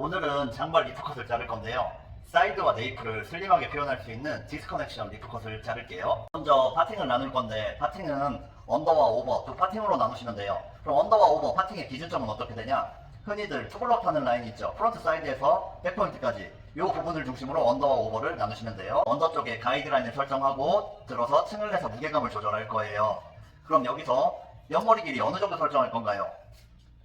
오늘은 장발 리프컷을 자를 건데요. 사이드와 네이프를 슬림하게 표현할 수 있는 디스커넥션 리프컷을 자를게요. 먼저 파팅을 나눌 건데 파팅은 언더와 오버 두 파팅으로 나누시면 돼요. 그럼 언더와 오버 파팅의 기준점은 어떻게 되냐? 흔히들 투블럭 하는 라인 있죠. 프론트 사이드에서 백포인트까지 이 부분을 중심으로 언더와 오버를 나누시면 돼요. 언더 쪽에 가이드라인을 설정하고 들어서 층을 내서 무게감을 조절할 거예요. 그럼 여기서 옆머리 길이 어느 정도 설정할 건가요?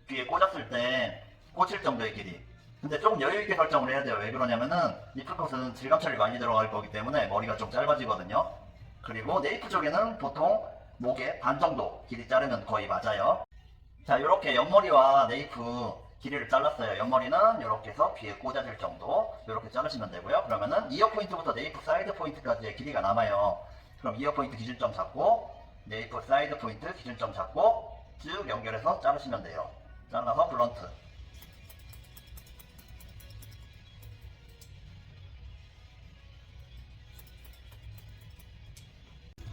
귀에 꽂았을 때 꽂힐 정도의 길이. 근데 조금 여유있게 설정을 해야 돼요. 왜 그러냐면은 리프컷은 질감 처리 많이 들어갈 거기 때문에 머리가 좀 짧아지거든요. 그리고 네이프 쪽에는 보통 목에 반 정도 길이 자르면 거의 맞아요. 자, 이렇게 옆머리와 네이프 길이를 잘랐어요. 옆머리는 이렇게 해서 귀에 꽂아질 정도 이렇게 자르시면 되고요. 그러면은 이어 포인트부터 네이프 사이드 포인트까지의 길이가 남아요. 그럼 이어 포인트 기준점 잡고 네이프 사이드 포인트 기준점 잡고 쭉 연결해서 자르시면 돼요. 잘라서 블런트.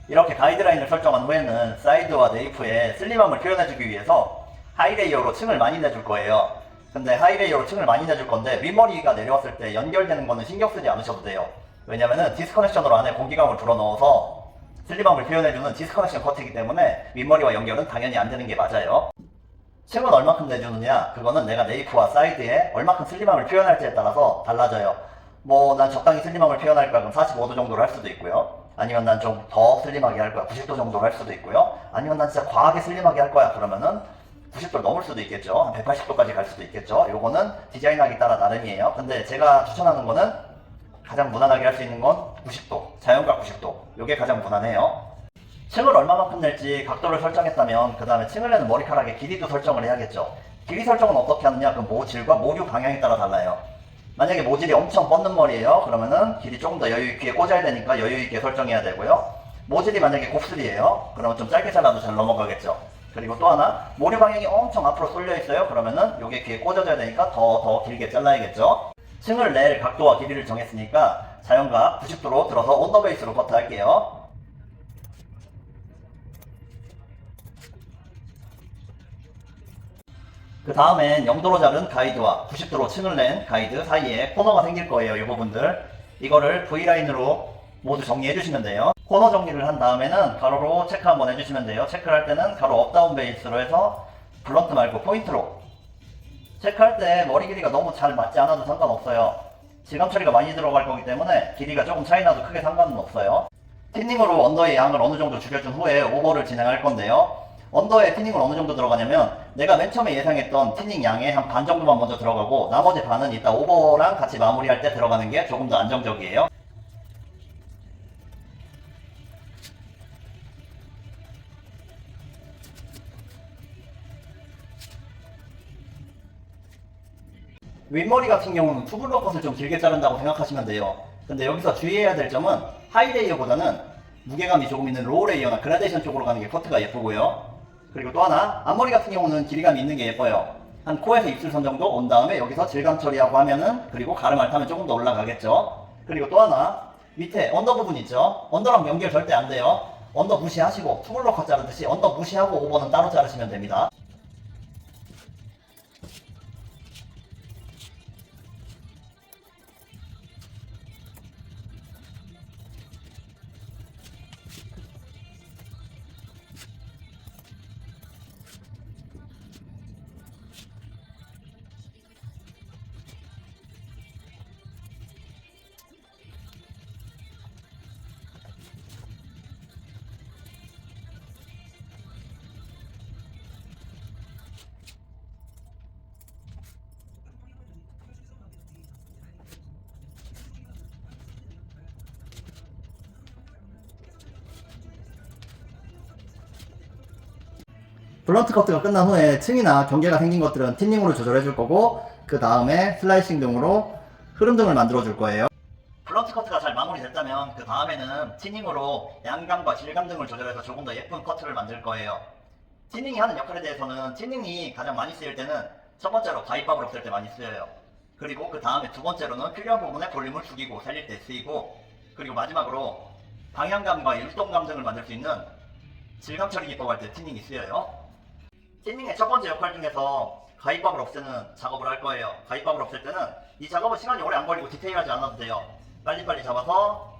이렇게 가이드라인을 설정한 후에는 사이드와 네이프의 슬림함을 표현해주기 위해서 하이레이어로 층을 많이 내줄 거예요. 근데 하이레이어로 층을 많이 내줄 건데 윗머리가 내려왔을 때 연결되는 거는 신경 쓰지 않으셔도 돼요. 왜냐면은 디스커넥션으로 안에 공기감을 불어넣어서 슬림함을 표현해주는 디스커넥션 커트이기 때문에 윗머리와 연결은 당연히 안 되는 게 맞아요. 층은 얼마큼 내주느냐? 그거는 내가 네이프와 사이드에 얼마큼 슬림함을 표현할지에 따라서 달라져요. 뭐 난 적당히 슬림함을 표현할 거야 그럼 45도 정도로 할 수도 있고요. 아니면 난 좀 더 슬림하게 할 거야 90도 정도로 할 수도 있고요. 아니면 난 진짜 과하게 슬림하게 할 거야 그러면은 90도를 넘을 수도 있겠죠. 한 180도까지 갈 수도 있겠죠. 요거는 디자인하기 따라 나름이에요. 근데 제가 추천하는 거는 가장 무난하게 할 수 있는 건 90도, 자연각 90도. 요게 가장 무난해요. 층을 얼마만큼 낼지 각도를 설정했다면 그 다음에 층을 내는 머리카락의 길이도 설정을 해야겠죠. 길이 설정은 어떻게 하느냐? 그 모질과 모류 방향에 따라 달라요. 만약에 모질이 엄청 뻗는 머리예요. 그러면은 길이 조금 더 여유있게 꽂아야 되니까 여유있게 설정해야 되고요. 모질이 만약에 곱슬이에요. 그러면 좀 짧게 잘라도 잘 넘어가겠죠. 그리고 또 하나, 모류 방향이 엄청 앞으로 쏠려 있어요. 그러면은 요게 귀에 꽂아줘야 되니까 더 길게 잘라야겠죠. 층을 낼 각도와 길이를 정했으니까 자연각 90도로 들어서 온더 베이스로 커트 할게요. 그 다음엔 0도로 자른 가이드와 90도로 층을 낸 가이드 사이에 코너가 생길 거예요. 이 부분들. 이거를 V라인으로 모두 정리해 주시면 돼요. 코너 정리를 한 다음에는 가로로 체크 한번 해주시면 돼요. 체크를 할 때는 가로 업다운 베이스로 해서 블런트 말고 포인트로. 체크할 때 머리 길이가 너무 잘 맞지 않아도 상관없어요. 질감 처리가 많이 들어갈 거기 때문에 길이가 조금 차이 나도 크게 상관은 없어요. 티닝으로 언더의 양을 어느 정도 줄여준 후에 오버를 진행할 건데요. 언더에 티닝을 어느 정도 들어가냐면 내가 맨 처음에 예상했던 티닝 양의 한 반 정도만 먼저 들어가고 나머지 반은 이따 오버랑 같이 마무리할 때 들어가는 게 조금 더 안정적이에요. 윗머리 같은 경우는 투블럭 컷을 좀 길게 자른다고 생각하시면 돼요. 근데 여기서 주의해야 될 점은 하이레이어보다는 무게감이 조금 있는 로우레이어나 그라데이션 쪽으로 가는 게 커트가 예쁘고요. 그리고 또 하나, 앞머리 같은 경우는 길이감이 있는 게 예뻐요. 한 코에서 입술선 정도 온 다음에 여기서 질감 처리하고 하면은, 그리고 가르마를 타면 조금 더 올라가겠죠. 그리고 또 하나, 밑에 언더 부분 있죠. 언더랑 연결 절대 안 돼요. 언더 무시하시고 투블럭 컷 자르듯이 언더 무시하고 오버는 따로 자르시면 됩니다. 블런트 커트가 끝난 후에 층이나 경계가 생긴 것들은 틴닝으로 조절해 줄 거고 그 다음에 슬라이싱 등으로 흐름 등을 만들어 줄 거예요. 블런트 커트가 잘 마무리됐다면 그 다음에는 틴닝으로 양감과 질감 등을 조절해서 조금 더 예쁜 커트를 만들 거예요. 틴닝이 하는 역할에 대해서는 틴닝이 가장 많이 쓰일 때는 첫 번째로 가위밥을 없앨 때 많이 쓰여요. 그리고 그 다음에 두 번째로는 필요한 부분에 볼륨을 죽이고 살릴 때 쓰이고, 그리고 마지막으로 방향감과 율동감 등을 만들 수 있는 질감 처리 기법할 때 틴닝이 쓰여요. 티닝의 첫 번째 역할 중에서 가입밥을 없애는 작업을 할 거예요. 가입밥을 없앨 때는 이 작업은 시간이 오래 안 걸리고 디테일하지 않아도 돼요. 빨리빨리 잡아서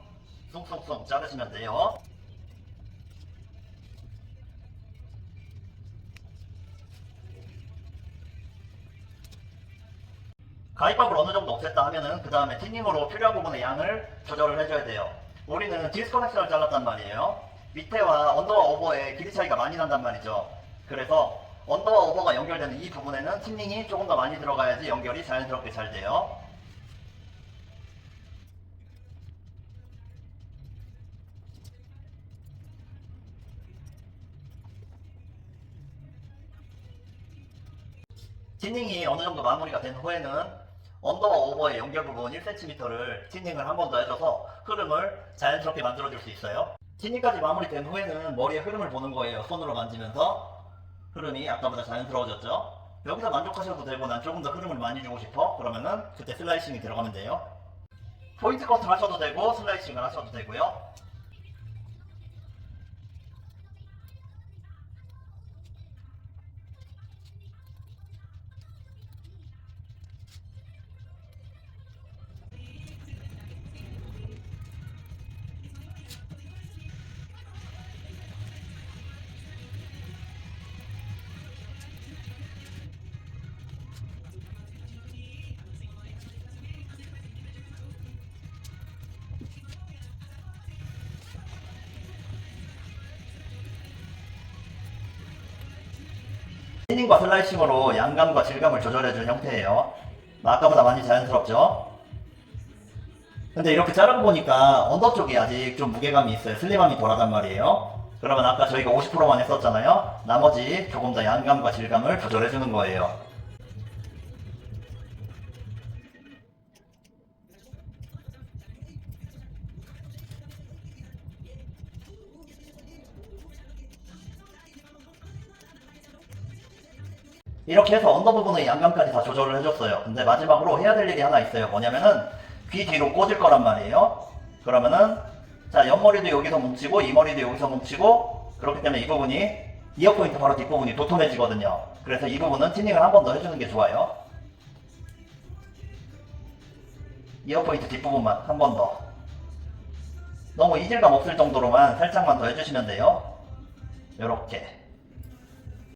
숭숭숭 자르시면 돼요. 가입밥을 어느 정도 없앴다 하면은 그 다음에 틴닝으로 필요한 부분의 양을 조절을 해줘야 돼요. 우리는 디스커넥션을 잘랐단 말이에요. 밑에와 언더와 오버의 길이 차이가 많이 난단 말이죠. 그래서 언더와 오버가 연결되는 이 부분에는 틴닝이 조금 더 많이 들어가야지 연결이 자연스럽게 잘 돼요. 틴닝이 어느 정도 마무리가 된 후에는 언더와 오버의 연결 부분 1cm를 틴닝을 한 번 더 해줘서 흐름을 자연스럽게 만들어줄 수 있어요. 틴닝까지 마무리된 후에는 머리의 흐름을 보는 거예요. 손으로 만지면서 흐름이 아까보다 자연스러워졌죠. 여기서 만족하셔도 되고 난 조금 더 흐름을 많이 주고 싶어 그러면은 그때 슬라이싱이 들어가면 돼요. 포인트 커트 하셔도 되고 슬라이싱을 하셔도 되고요. 틴닝과 슬라이싱으로 양감과 질감을 조절해준 형태예요. 아까보다 많이 자연스럽죠? 근데 이렇게 자르고 보니까 언더 쪽이 아직 좀 무게감이 있어요. 슬림함이 덜하단 말이에요. 그러면 아까 저희가 50%만 했었잖아요. 나머지 조금 더 양감과 질감을 조절해주는 거예요. 이렇게 해서 언더 부분의 양감까지 다 조절을 해줬어요. 근데 마지막으로 해야 될 일이 하나 있어요. 뭐냐면은 귀 뒤로 꽂을 거란 말이에요. 그러면은 자, 옆머리도 여기서 뭉치고 이 머리도 여기서 뭉치고 그렇기 때문에 이 부분이 이어포인트 바로 뒷부분이 도톰해지거든요. 그래서 이 부분은 틴닝을 한 번 더 해주는 게 좋아요. 이어포인트 뒷부분만 한 번 더. 너무 이질감 없을 정도로만 살짝만 더 해주시면 돼요. 요렇게.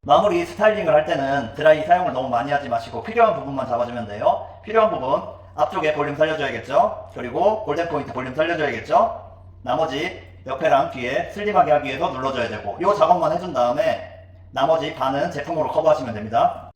마무리 스타일링을 할 때는 드라이 사용을 너무 많이 하지 마시고 필요한 부분만 잡아주면 돼요. 필요한 부분 앞쪽에 볼륨 살려줘야겠죠. 그리고 골든 포인트 볼륨 살려줘야겠죠. 나머지 옆에랑 뒤에 슬림하게 하기 위해서 눌러줘야 되고 이 작업만 해준 다음에 나머지 반은 제품으로 커버하시면 됩니다.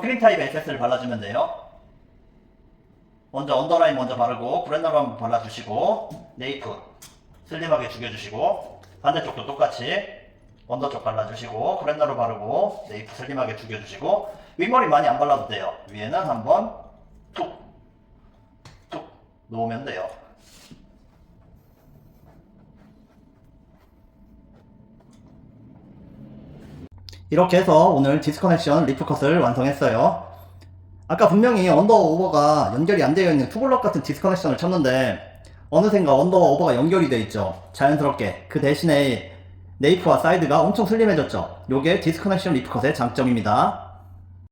크림 타입 에센스를 발라주면 돼요. 먼저 언더라인 먼저 바르고 브랜너로 한번 발라주시고 네이프 슬림하게 죽여주시고 반대쪽도 똑같이 언더 쪽 발라주시고 브랜너로 바르고 네이프 슬림하게 죽여주시고 윗머리 많이 안 발라도 돼요. 위에는 한번 툭 놓으면 돼요. 이렇게 해서 오늘 디스커넥션 리프컷을 완성했어요. 아까 분명히 언더 오버가 연결이 안 되어 있는 투블럭 같은 디스커넥션을 쳤는데 어느샌가 언더 오버가 연결이 되어 있죠. 자연스럽게. 그 대신에 네이프와 사이드가 엄청 슬림해졌죠. 요게 디스커넥션 리프컷의 장점입니다.